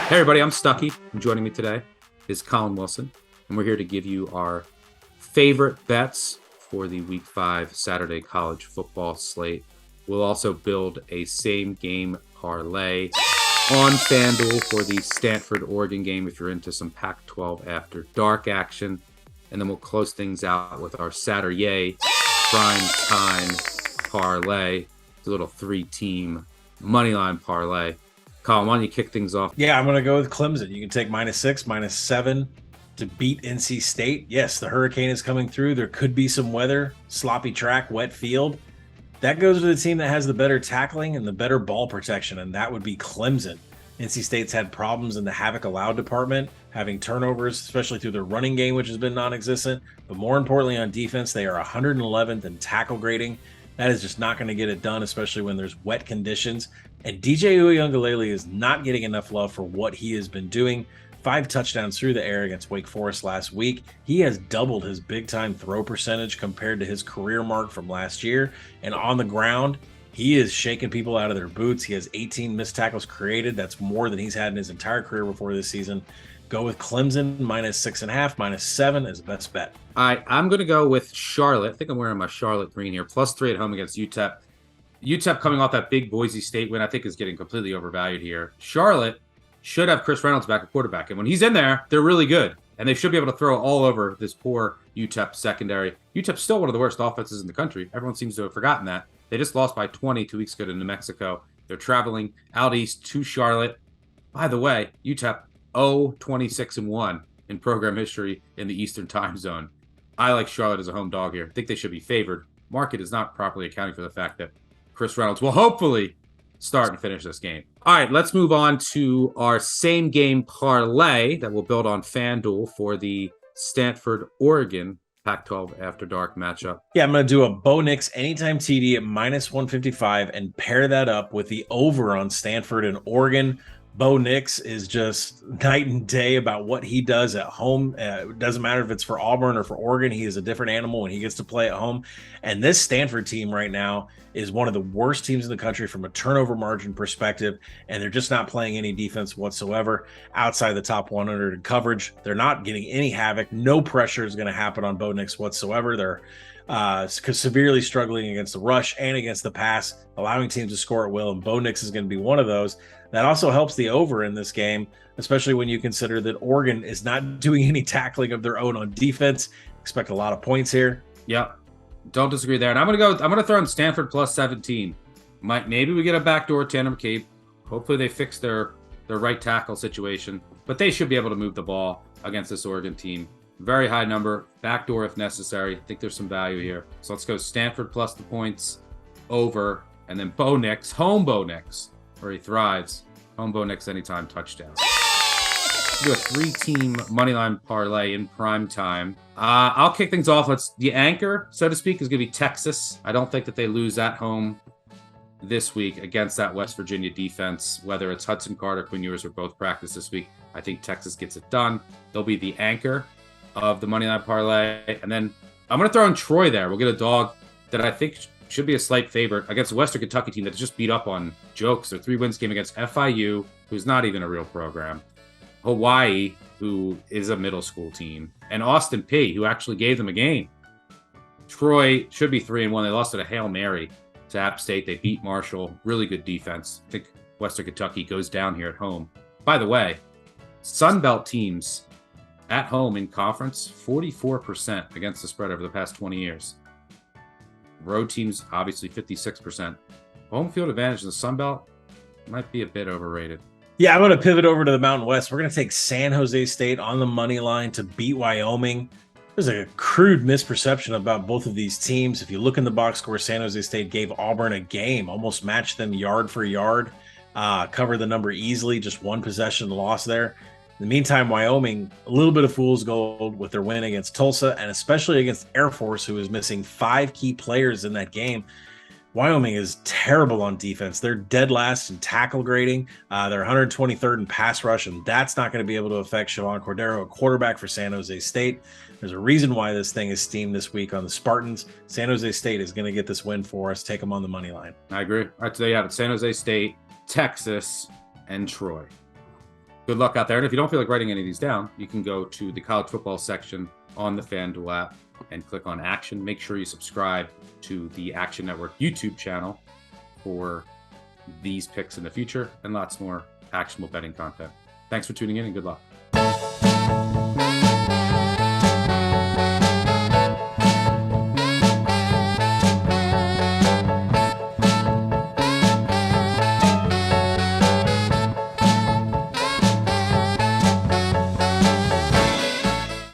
Hey everybody, I'm Stuckey, and joining me today is Collin Wilson, and we're here to give you our favorite bets for the Week 5 Saturday college football slate. We'll also build a same game parlay on FanDuel for the Stanford-Oregon game if you're into some Pac-12 after dark action, and then we'll close things out with our Saturday prime time parlay. It's a little 3-team Moneyline parlay. Collin, why don't you kick things off? Yeah, I'm going to go with Clemson. You can take -6, -7 to beat NC State. Yes, the hurricane is coming through. There could be some weather, sloppy track, wet field. That goes to the team that has the better tackling and the better ball protection, and that would be Clemson. NC State's had problems in the havoc allowed department, having turnovers, especially through their running game, which has been non-existent. But more importantly, on defense, they are 111th in tackle grading. That is just not going to get it done, especially when there's wet conditions. And DJ Uiagalelei is not getting enough love for what he has been doing. 5 touchdowns through the air against Wake Forest last week. He has doubled his big-time throw percentage compared to his career mark from last year. And on the ground, he is shaking people out of their boots. He has 18 missed tackles created. That's more than he's had in his entire career before this season. Go with Clemson, -6.5, -7 is the best bet. I'm going to go with Charlotte. I think I'm wearing my Charlotte green here. +3 at home against UTEP. UTEP coming off that big Boise State win, I think is getting completely overvalued here. Charlotte should have Chris Reynolds back at quarterback. And when he's in there, they're really good. And they should be able to throw all over this poor UTEP secondary. UTEP's still one of the worst offenses in the country. Everyone seems to have forgotten that. They just lost by 20 2 weeks ago to New Mexico. They're traveling out east to Charlotte. By the way, UTEP 0-26-1 in program history in the Eastern time zone. I like Charlotte as a home dog here. I think they should be favored. Market is not properly accounting for the fact that Chris Reynolds will hopefully start and finish this game. All right, let's move on to our same game parlay that we'll build on FanDuel for the Stanford-Oregon Pac-12 After Dark matchup. Yeah, I'm going to do a Bo Nix anytime TD at -155 and pair that up with the over on Stanford and Oregon. Bo Nix is just night and day about what he does at home. It doesn't matter if it's for Auburn or for Oregon. He is a different animal when he gets to play at home. And this Stanford team right now is one of the worst teams in the country from a turnover margin perspective. And they're just not playing any defense whatsoever outside the top 100 in coverage. They're not getting any havoc. No pressure is going to happen on Bo Nix whatsoever. They're severely struggling against the rush and against the pass, allowing teams to score at will. And Bo Nix is going to be one of those. That also helps the over in this game, especially when you consider that Oregon is not doing any tackling of their own on defense. Expect a lot of points here. Yep. Don't disagree there. And I'm gonna throw in Stanford +17. Maybe we get a backdoor Tanner McCabe. Hopefully they fix their right tackle situation. But they should be able to move the ball against this Oregon team. Very high number, backdoor if necessary. I think there's some value here. So let's go Stanford plus the points, over, and then Bo Nix, home Bo Nix, where he thrives. Home Bo Nix anytime touchdown. Do a 3-team Moneyline parlay in prime time. I'll kick things off. The anchor, so to speak, is going to be Texas. I don't think that they lose at home this week against that West Virginia defense, whether it's Hudson Card or Quinn Ewers or both practice this week. I think Texas gets it done. They'll be the anchor of the Moneyline parlay. And then I'm going to throw in Troy there. We'll get a dog that I think should be a slight favorite against a Western Kentucky team that just beat up on jokes. Their 3 wins game against FIU, who's not even a real program. Hawaii, who is a middle school team. And Austin Peay, who actually gave them a game. Troy should be 3-1. They lost at a Hail Mary to App State. They beat Marshall. Really good defense. I think Western Kentucky goes down here at home. By the way, Sun Belt teams at home in conference, 44% against the spread over the past 20 years. Road teams, obviously 56%. Home field advantage in the Sun Belt might be a bit overrated. Yeah, I'm going to pivot over to the Mountain West. We're going to take San Jose State on the money line to beat Wyoming. There's a crude misperception about both of these teams. If you look in the box score, San Jose State gave Auburn a game, almost matched them yard for yard, covered the number easily, just 1 possession loss there. In the meantime, Wyoming, a little bit of fool's gold with their win against Tulsa, and especially against Air Force, who is missing 5 key players in that game. Wyoming is terrible on defense. They're dead last in tackle grading. They're 123rd in pass rush, and that's not going to be able to affect Siobhan Cordero, a quarterback for San Jose State. There's a reason why this thing is steamed this week on the Spartans. San Jose State is going to get this win for us. Take them on the money line. I agree. All right, today you have it. San Jose State, Texas, and Troy. Good luck out there. And if you don't feel like writing any of these down, you can go to the college football section on the FanDuel app and click on Action. Make sure you subscribe to the Action Network YouTube channel for these picks in the future and lots more actionable betting content. Thanks for tuning in and good luck.